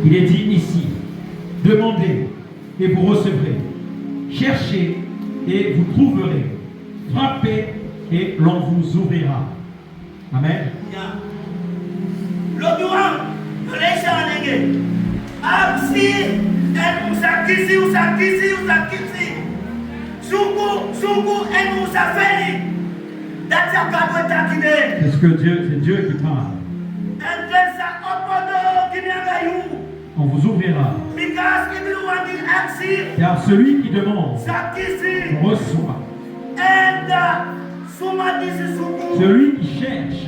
Il est dit ici, demandez et vous recevrez. Cherchez et vous trouverez. Frappez et l'on vous ouvrira. Amen. C'est ce que Dieu, c'est Dieu qui parle. On vous ouvrira. Car celui qui demande reçoit. Celui qui cherche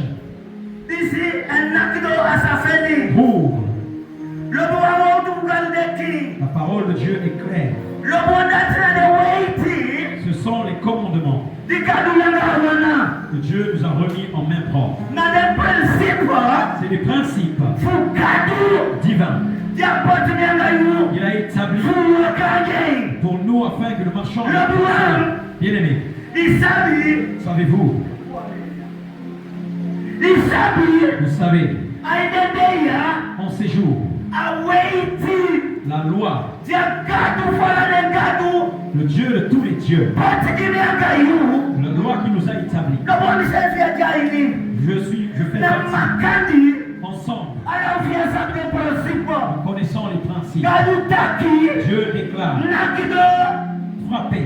ouvre. La parole de Dieu est claire. Ce sont les commandements que Dieu nous a remis en main propre. C'est des principes divins. Il a établi pour nous afin que nous marchions. Bien aimé, savez-vous, vous savez, en ces jours, la loi, le Dieu de tous les dieux, la loi qui nous a établis, je fais partie, ensemble, en connaissant les principes. Dieu déclare, frappez,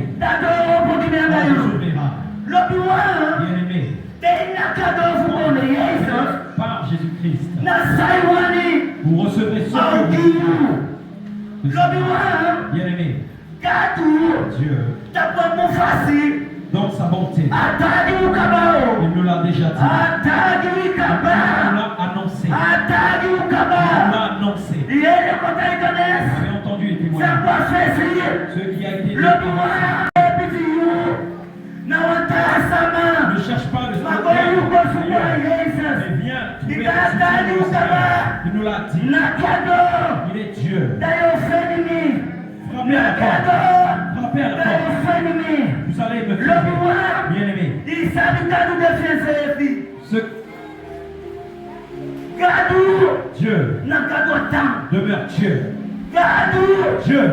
on vous ouvrira. Bien-aimé, par Jésus-Christ, vous recevrez ce que vous voulez. Bien-aimé, Dieu, dans sa bonté, il nous l'a déjà dit. Il nous l'a annoncé. Il nous l'a annoncé. Vous avez entendu les témoignages. Ce qui a été dit. Ne cherche pas le soutien, mais viens trouver le soutien. Il nous l'a dit. Il est Dieu. Frappez à la porte. Frappez à la porte. Vous allez me faire. Bien-aimé. Dieu demeure Dieu. Dieu,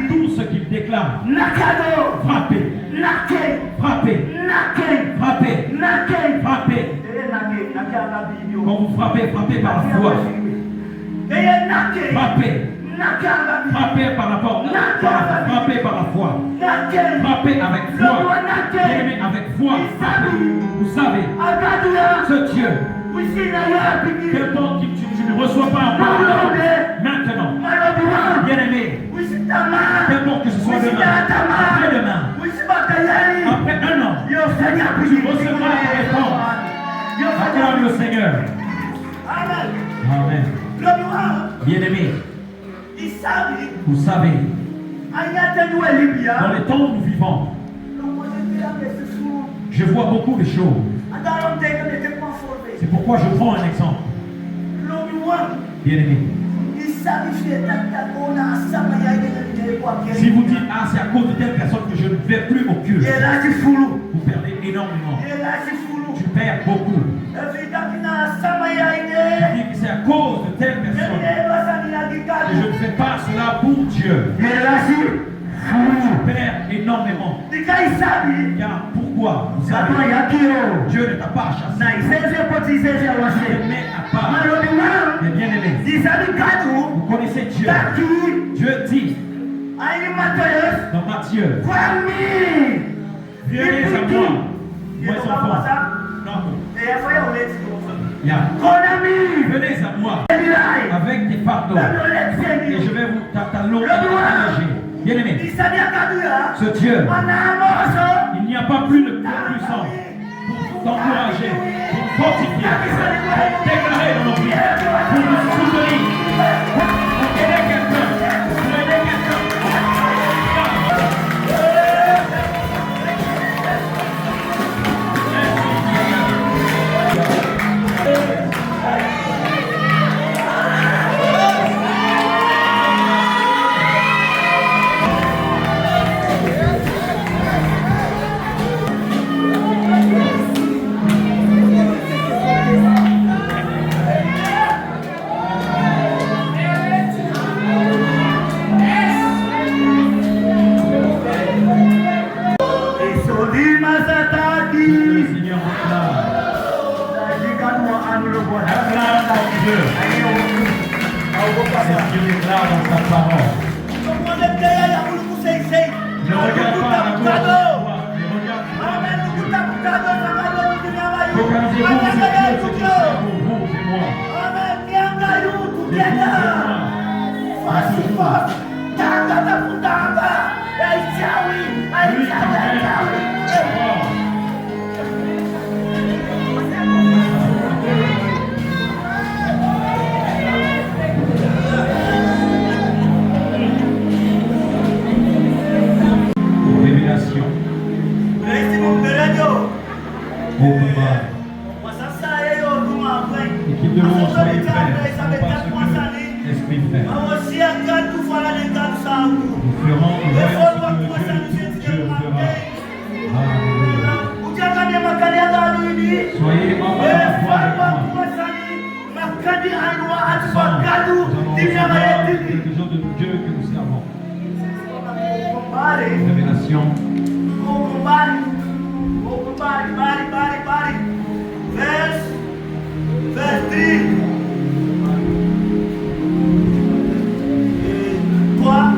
tout ce qu'il déclare, frappez, frappez, frappez, frappez. Quand vous frappez, frappez par la foi. Frappez. Frappez par la porte. Frappez par la foi. Frappez avec foi. Aimez avec foi. Vous savez, ce Dieu, qu'importe tu ne reçois pas encore maintenant, bien aimé, qu'importe que ce soit demain, après un an, tu recevras la réponse. Acclame le Seigneur. Amen. Bien aimé, vous savez, dans les temps où nous vivons, je vois beaucoup de choses. C'est pourquoi je prends un exemple. Bien aimé, si vous dites, ah, c'est à cause de telle personne que je ne vais plus au culte, vous perdez énormément. Tu perds beaucoup. Tu dis que c'est à cause de telle personne que je ne fais pas cela pour Dieu. Tu perds énormément. Car pourquoi? Vous savez, Dieu ne t'a pas chassé. Tu te mets à part. Mais bien aimé, vous connaissez Dieu. Dieu dit dans Matthieu, venez à moi, mes enfants. Venez à moi avec des fardeaux et je vais vous t'alléger. Bien aimé, ce Dieu, il n'y a pas plus de puissance pour t'encourager, pour fortifier, pour déclarer dans nos vies, pour nous soutenir, pour aider quelqu'un, pour aider quelqu'un. Dieu. C'est ce qu'il déclare dans sa parole. Ne regarde pas à gauche, ne regarde pas. Focalisez-vous sur Dieu, ce qui est pour vous et moi. Révélation. Au combat. Équipe de louange, soyez prêts. Esprit fait. Nous ferons ce que Dieu fera. Alléluia. Soyez membres de la foi avec moi. Quelque chose de Dieu que nous servons. Révélation. Verse 3.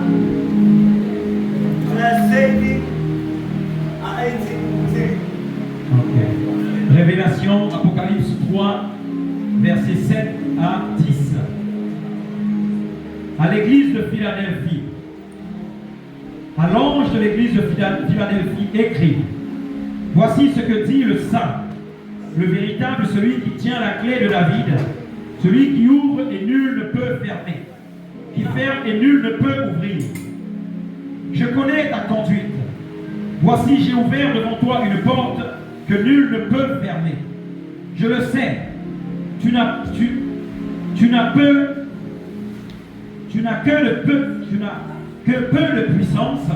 Révélation, Apocalypse 3, versets 7 à 10. À l'église de Philadelphie, à l'ange de l'église de Philadelphie, écrit: voici ce que dit le Saint, le véritable, celui qui tient la clé de David, celui qui ouvre et nul ne peut fermer, qui ferme et nul ne peut ouvrir. Je connais ta conduite. Voici, j'ai ouvert devant toi une porte que nul ne peut fermer. Je le sais. Tu n'as que peu de puissance.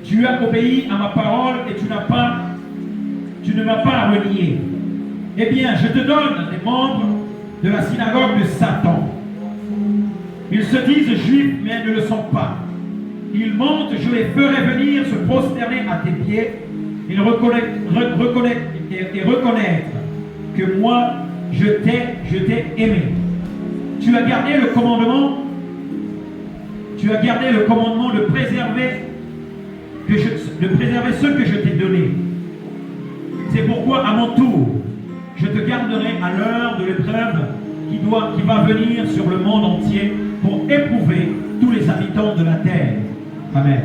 Tu as obéi à ma parole et tu ne m'as pas renié. Eh bien, je te donne les membres de la synagogue de Satan. Ils se disent juifs, mais ne le sont pas. Ils mentent, je les ferai venir se prosterner à tes pieds. Ils reconnaître que moi, je t'ai aimé. Tu as gardé le commandement de préserver ce que je t'ai donné. C'est pourquoi, à mon tour, je te garderai à l'heure de l'épreuve qui va venir sur le monde entier pour éprouver tous les habitants de la terre. Amen.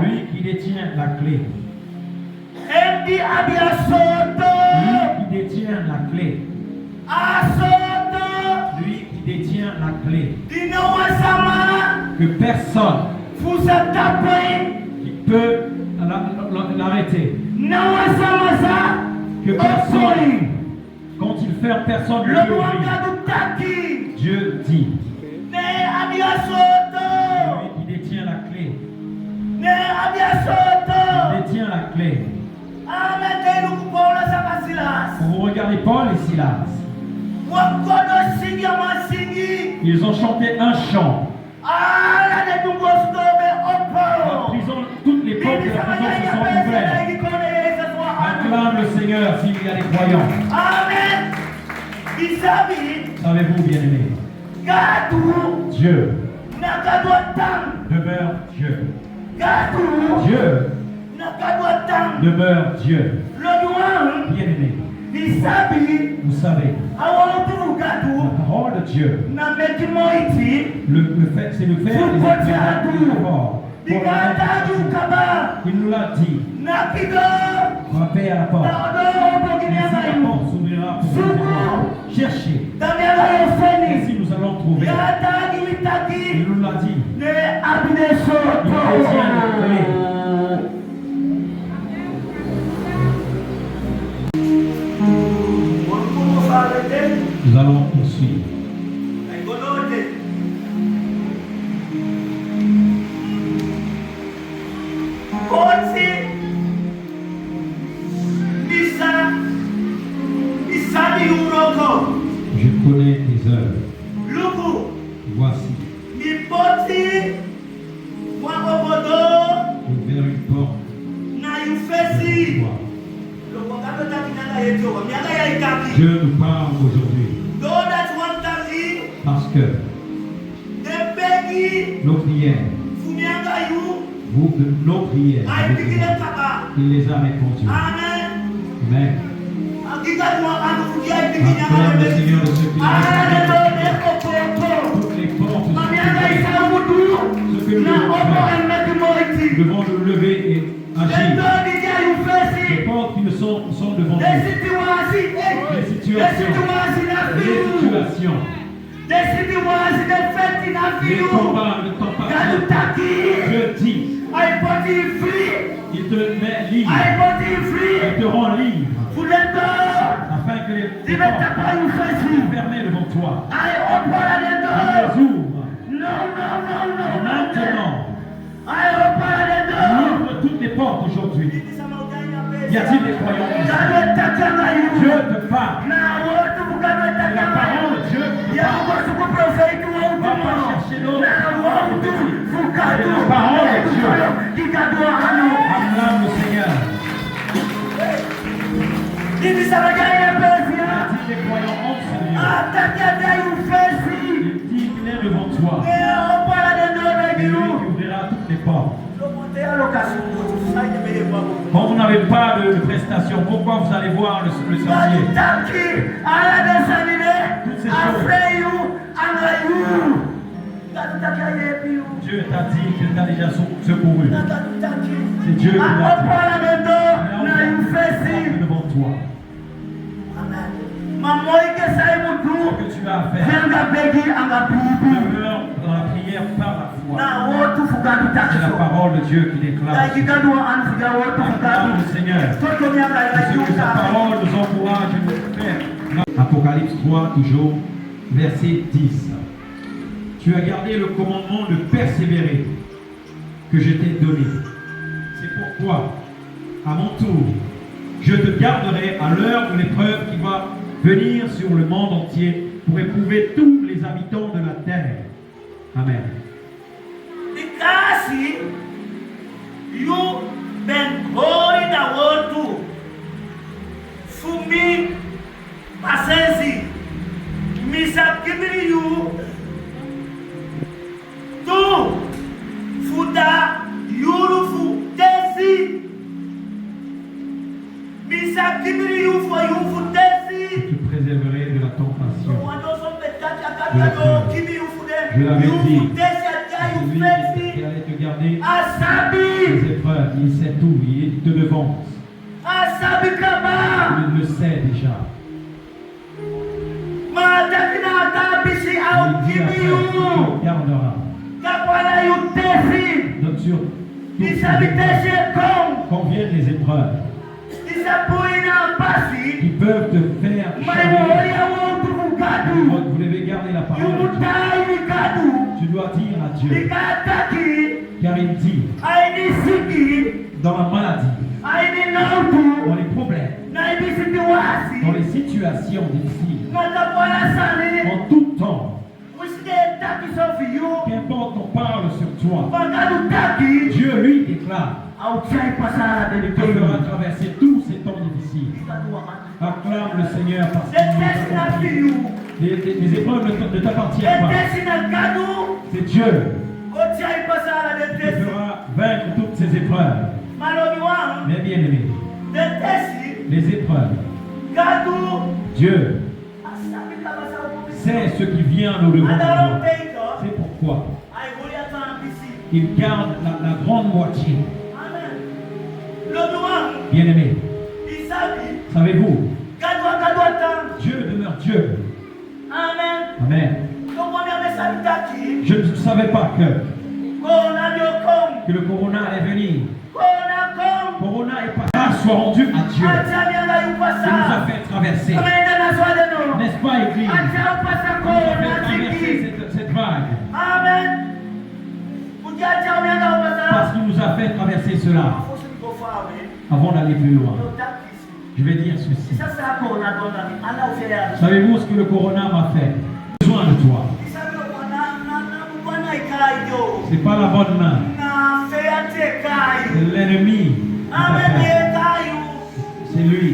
Lui qui détient la clé. Lui qui détient la clé. Lui qui détient la clé. Que personne qui peut l'arrêter. Que personne, quand il ferme, personne ne peut ouvrir. Dieu dit. Lui qui détient la clé. Il détient la clé. Quand vous regardez Paul et Silas, ils ont chanté un chant. La prison, toutes les portes de la prison se sont ouvertes. Acclame le Seigneur s'il y a des croyants. Amen. Savez-vous, bien-aimés, Dieu demeure Dieu. Dieu demeure Dieu. Bien-aimé, vous savez, la parole de Dieu, c'est le fait des actes plus forts. Il nous l'a dit. Frappez à la porte. La porte s'ouvrira pour vous. Cherchez. Et si nous allons trouver. Il nous l'a dit. Il détient la clé. Nous allons poursuivre. Je connais tes œuvres. Voici. Ouvert une porte. Dieu nous parle parle aujourd'hui. Parce que nos prières, nos prières, il les a répondues. Amen. Acclame le Seigneur de ce qu'il a toutes les portes, ce que nous devons nous lever et agir. Les portes qui nous sont devant nous. Les situations. Les combats ne t'appartiennent pas. Je dis, il te met libre. Il te rend libre. Afin que les portes fermées devant toi, il les ouvre. Maintenant, ouvre toutes les portes aujourd'hui. Y a-t-il des croyants? Dieu te parle. La parole de Dieu te parle. Va pas chercher l'autre. C'est la parole de Dieu. Acclame le Seigneur. Y a-t-il des croyants en Seigneur? Il dit qu'il est devant toi. Et lui qui ouvrira toutes les portes. Quand vous n'avez pas de prestation, pourquoi vous allez voir le sentier? Toutes ces choses. Dieu t'a dit qu'il t'a déjà secouru. C'est Dieu qui l'a dit. Devant toi. Ce que tu as à faire. Demeure dans la prière par la foi. C'est la parole de Dieu qui déclare. Acclame le Seigneur. C'est ce que sa parole nous encourage et nous fait. Apocalypse 3, toujours, verset 10. Tu as gardé le commandement de persévérer que je t'ai donné. C'est pourquoi, à mon tour, je te garderai à l'heure de l'épreuve qui va venir sur le monde entier pour éprouver tous les habitants de la terre. Amen. Because you've been holding the world to Fumi Pasensi, Misa giving you to Fuda Yurufu Desi, Misa giving you for you for Desi. Tu préserverais de la tentation. Je l'avais dit. Celui qui allait te garder les épreuves, il sait tout, il te devance. Il le sait déjà. Il dit après, il te gardera. Donc sur quand viennent les épreuves, qui peuvent te faire changer. Vous devez garder la parole de Dieu. Tu dois dire à Dieu, car il dit, dans la maladie, dans les problèmes, dans les situations difficiles, en tout temps, qu'importe on parle sur toi, Dieu lui déclare, il te fera traverser tous ces temps difficiles. Acclame le Seigneur parce qu'il les épreuves ne t'appartiennent pas. C'est Dieu qui te fera vaincre toutes ces épreuves. Mais bien aimé, les épreuves, Dieu sait ce qui vient au devant de toi. C'est pourquoi il garde la grande moitié. Bien aimé, savez-vous, Dieu demeure Dieu. Amen. Je ne savais pas que le corona allait venir. Corona est pas soit rendu à Dieu. Il nous a fait traverser. N'est-ce pas, Église? Il nous a fait traverser cette vague. Amen. Parce qu'il nous a fait traverser cela. Avant d'aller plus loin, je vais dire ceci. Savez-vous ce que le corona m'a fait? J'ai besoin de toi. C'est pas la bonne main. C'est l'ennemi. C'est lui.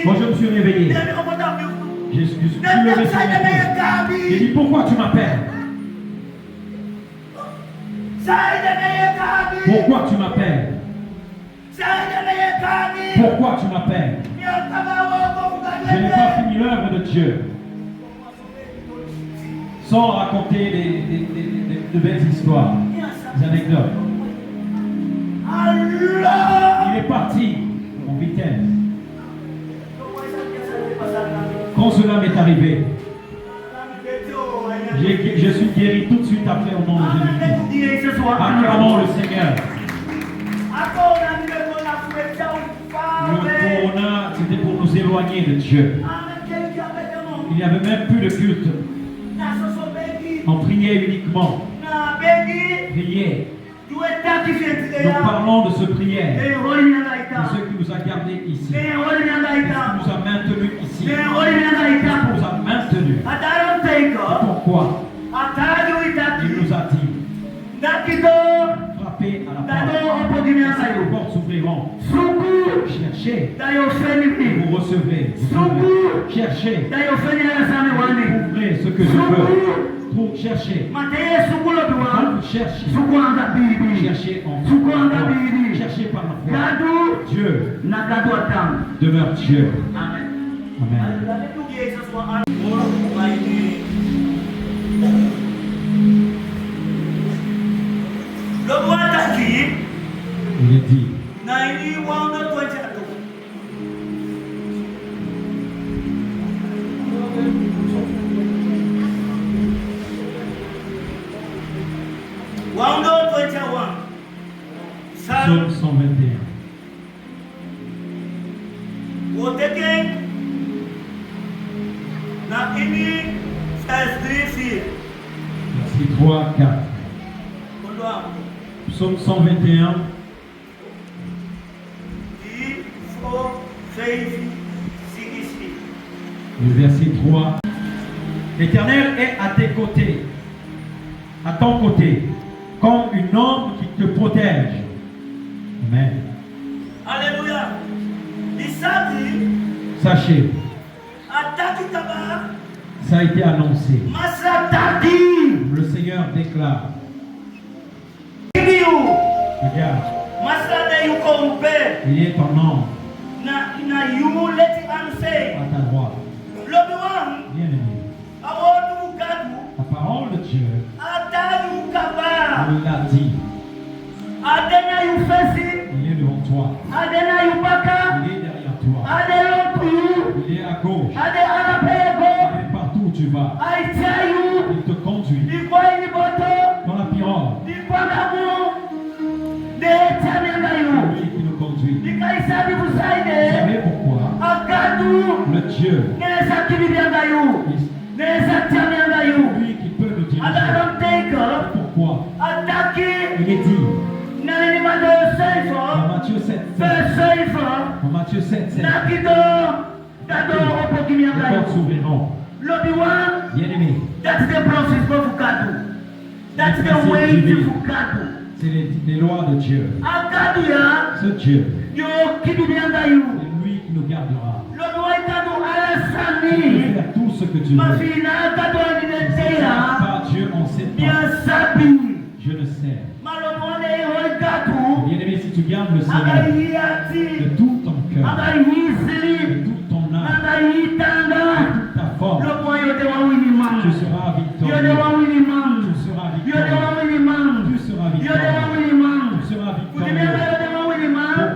Quand je me suis réveillé, Je suis levé sur mes pieds. J'ai dit, pourquoi tu m'appelles? Pourquoi tu m'appelles? Pourquoi tu m'appelles? Je n'ai pas fini l'œuvre de Dieu. Sans raconter de belles histoires, des anecdotes. Il est parti en vitesse. Quand cela m'est arrivé, je suis guéri tout de suite après au nom de Jésus-Christ. Acclamons le Seigneur. Le corona, c'était pour nous éloigner de Dieu. Il n'y avait même plus de culte. On priait uniquement. Prier. Nous parlons de ce prière. De ce qui nous a gardés ici. De ce qui nous a maintenus ici. De ce qui nous a maintenus. Pourquoi? Il nous a dit, frappez à la porte. Les portes s'ouvriront. Cherchez, et vous recevrez. Cherchez, ouvrez ce que je veux. Pour chercher. Cherchez en foi. Cherchez par la foi. Dieu demeure Dieu. Amen. Il est dit. Psaume 121. Verset 3, 4. Psaume 121. Le verset 3. L'Éternel est à tes côtés, à ton côté, comme une ombre qui te protège. Amen. Alléluia. Sachez, ça a été annoncé. Le Seigneur déclare. Regarde. Il est en ombre. À ta droite. Bien-aimé. La parole de Dieu. Il l'a dit. Il est devant toi. Il est derrière toi. Il est à gauche. Il est partout où tu vas. Il te conduit dans la pirogue. C'est lui qui nous conduit. Vous savez pourquoi? Le Dieu, lui qui peut nous diriger. Pourquoi? Il est dit dans Matthieu 7, dans Matthieu 7, les portes s'ouvriront. Bien-aimé, c'est les lois de Dieu. Ce Dieu, c'est lui qui nous gardera. Tu peux faire tout ce que tu veux. Par Dieu, on sait pas. Je le sais. Bien-aimé, si tu gardes le Seigneur de tout ton cœur, de toute ton âme, de toute ta force, tu seras victorieux. Tu seras victorieux. Tu seras victorieux. Tu seras victorieux.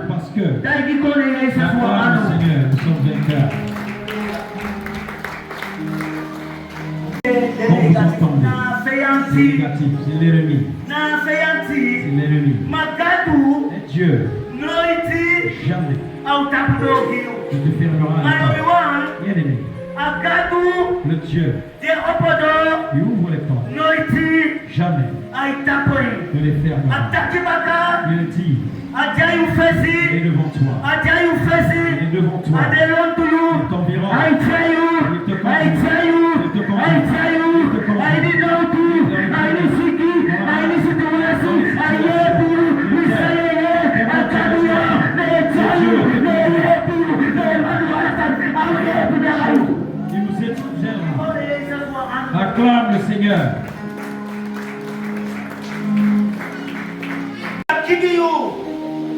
Parce que la gloire du Seigneur, nous sommes vainqueurs. Quand vous entendez, c'est négatif, c'est l'ennemi. C'est l'ennemi. Et Dieu, jamais, ne te fermera la porte. Bien-aimé, le Dieu qui ouvre les portes, jamais ne les fermera. Il dit, il est devant toi. Il est devant toi. Il t'environne. Il te conduit. Il nous Acclame le Seigneur.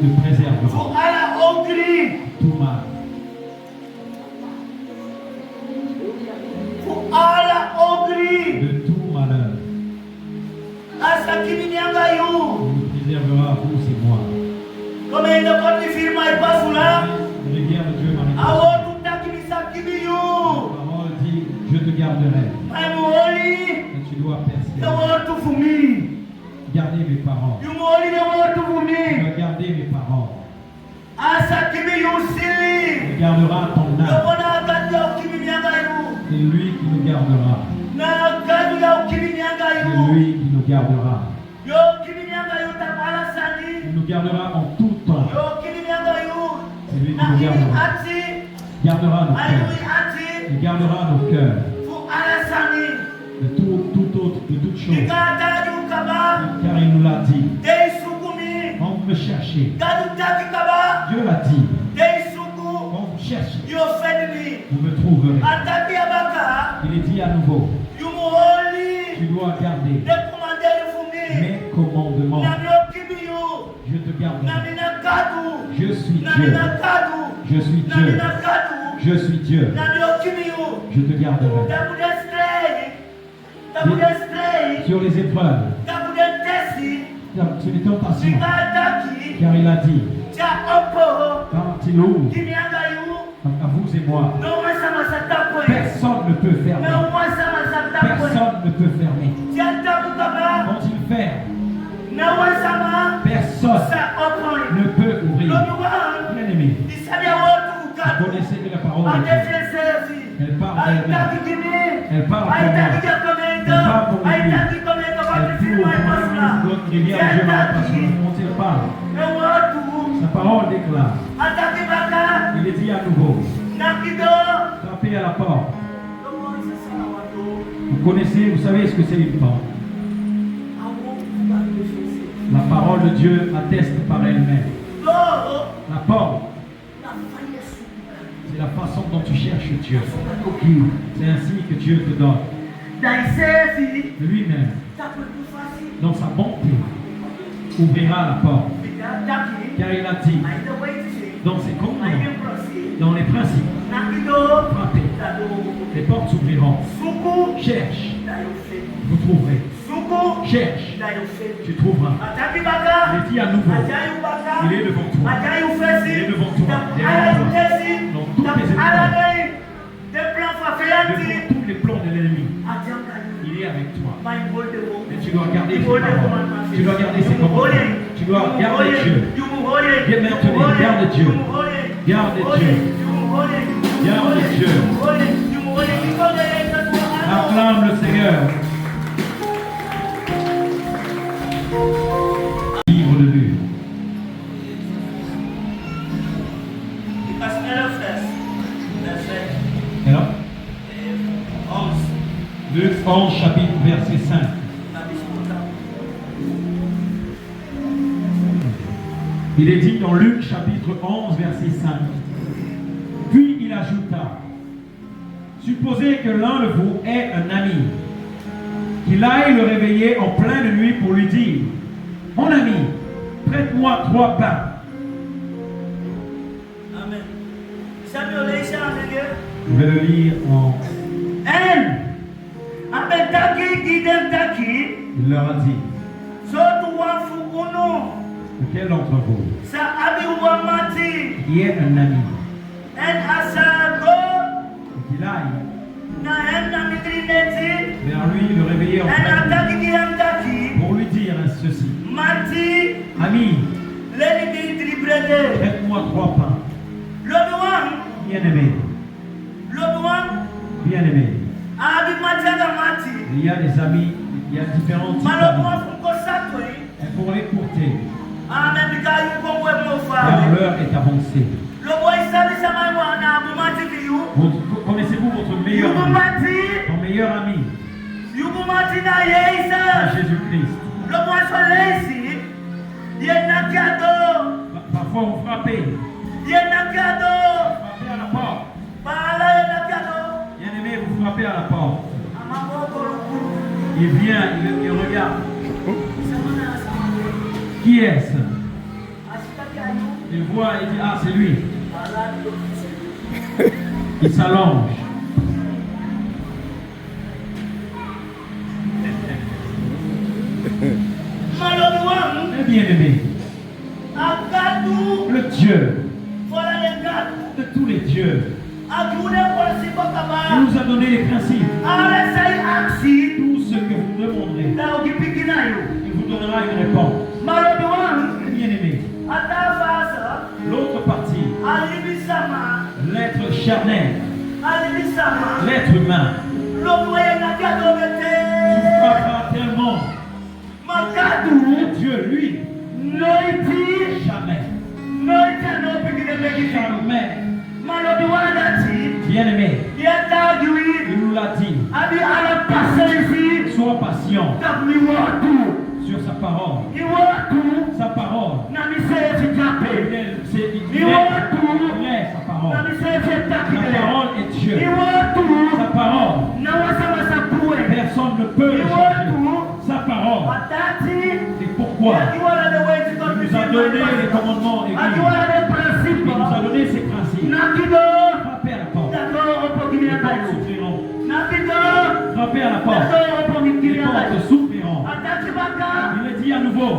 Te préservera tout mal. De tout malheur. Il nous préservera, vous et moi. Comme il ne peut pas pas cela. Le guerre de Dieu m'a La parole dit, je te garderai. Et tu dois persévérer. Gardez mes paroles. Tu dois garder mes paroles. Il gardera ton âme. C'est lui qui nous gardera. C'est lui qui nous gardera. Il nous gardera en tout temps. C'est lui qui nous gardera. Gardera nos cœurs. Il gardera nos cœurs. De toute chose. Car il nous l'a dit. Quand vous me cherchez, Dieu l'a dit. Quand vous cherchez, vous me trouverez. Il est dit à nouveau. Tu dois garder mes commandements. Je te garderai. Je suis Dieu. Je suis Dieu. Je suis Dieu. Je te garderai. Sur les épreuves, sur les tentations, car il a dit, quand il ouvre, à vous et moi, personne ne peut fermer. Personne ne peut fermer. Quand il ferme, personne ne peut ouvrir. Bien aimé, vous connaissez que la parole de Dieu, elle parle d'elle-même. Elle parle pour moi. Elle parle pour lui. Elle prouve d'autres rivières de Dieu dans la passion. Quand il parle, sa parole déclare. Il est dit à nouveau. Frappez à la porte. Vous connaissez, vous savez ce que c'est une porte. La parole de Dieu atteste par elle-même. La porte, c'est la façon dont tu cherches Dieu. C'est ainsi que Dieu te donne. Lui-même, dans sa bonté, ouvrira la porte. Car il a dit, dans ses commandements, dans les principes, frappez, les portes s'ouvriront. Cherche, vous trouverez. Cherche, tu trouveras. Il est dit à nouveau, il est devant toi. Il est devant toi, derrière toi, dans toutes les épreuves, devant tous les plans de l'ennemi. Il est avec toi. Et tu dois garder ses paroles. Tu dois garder ses commandements. Tu dois garder Dieu. Viens maintenant, garde Dieu. Garde Dieu. Garde Dieu. Acclame le Seigneur. Livre de Luc. Alors, Luc 11, chapitre, verset 5. Il est dit dans Luc, chapitre 11, verset 5. Puis il ajouta, supposez que l'un de vous ait un ami, qu'il aille le réveiller en pleine nuit pour lui dire, mon ami, prête-moi 3 pains. Amen. Je vais le lire en... Il leur a dit, lequel d'entre vous qui est un ami, qu'il aille vers lui le réveiller en pleine nuit pour lui dire ceci, ami, prête-moi 3 pains. Bien-aimé, bien-aimé, il y a des amis, il y a différents types d'amis. Et pour l'écouter, car l'heure est avancée. Connaissez-vous votre meilleur ami? Ton meilleur ami, c'est Jésus-Christ. Parfois vous frappez. Frappez à la porte. Bien-aimé, vous frappez à la porte. Il vient, il regarde. Qui est-ce? Il voit, il dit, ah, c'est lui. Il s'allonge. Mais bien aimé, le Dieu de tous les dieux, il nous a donné les principes. Tout ce que vous demanderez, il vous donnera une réponse. Bien aimé, l'autre partie, l'être charnel, l'être humain, tu frapperas tellement. Dieu, lui, jamais. Jamais. Bien aimé, il nous l'a dit. Sois patient sur sa parole. Sa parole. Il est sa parole. Sa parole est Dieu. Sa parole. Personne ne peut le changer. Sa parole. C'est pourquoi il nous a donné les commandements écrits. Il nous a donné ses principes. Frappez à la porte. Les portes s'ouvriront. Frappez à la porte. Les portes s'ouvriront. Il est dit à nouveau.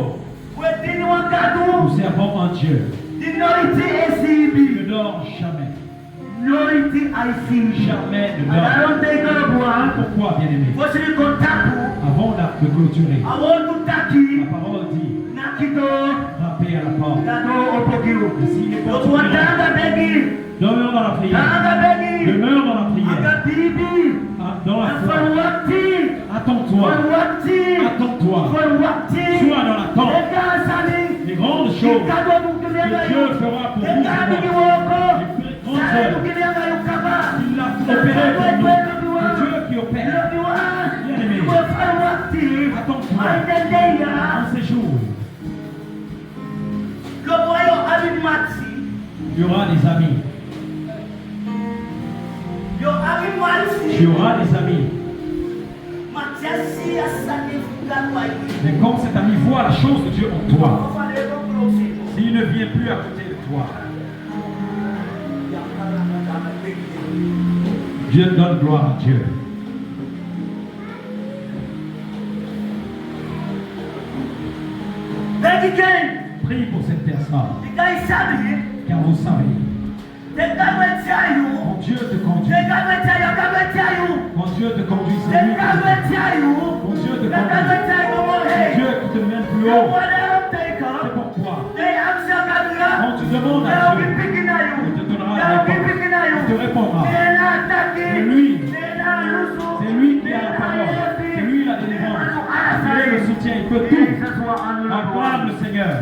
Nous servons un Dieu qui ne dort jamais. Jamais ne dort. Pourquoi, bien aimé? Avant de clôturer, la parole dit frappez à la porte. Et si les portes s'ouvriront, demeure dans la prière. Demeure dans la prière. Dans la foi. Attends-toi. Attends-toi. Sois dans l'attente. Les grandes choses que Dieu fera pour vous. Les grandes œuvres qu'il a opérées pour nous. C'est Dieu qui opère. Bien aimé, attends-toi en ces jours. Il y aura des amis. Tu auras des amis. Mais comme cet ami voit la chose de Dieu en toi, s'il ne vient plus à côté de toi, Dieu donne gloire à Dieu. Prie pour cette personne, car vous savez, quand Dieu te conduit, quand Dieu te conduit, c'est lui qui te conduit. Quand Dieu te conduit, c'est Dieu qui te mène plus haut. C'est pourquoi, quand tu demandes à Dieu, il te donnera la réponse. Il te répondra. C'est lui qui a la parole. C'est lui la délivrance. Il est le soutien, il peut tout. Acclame le Seigneur.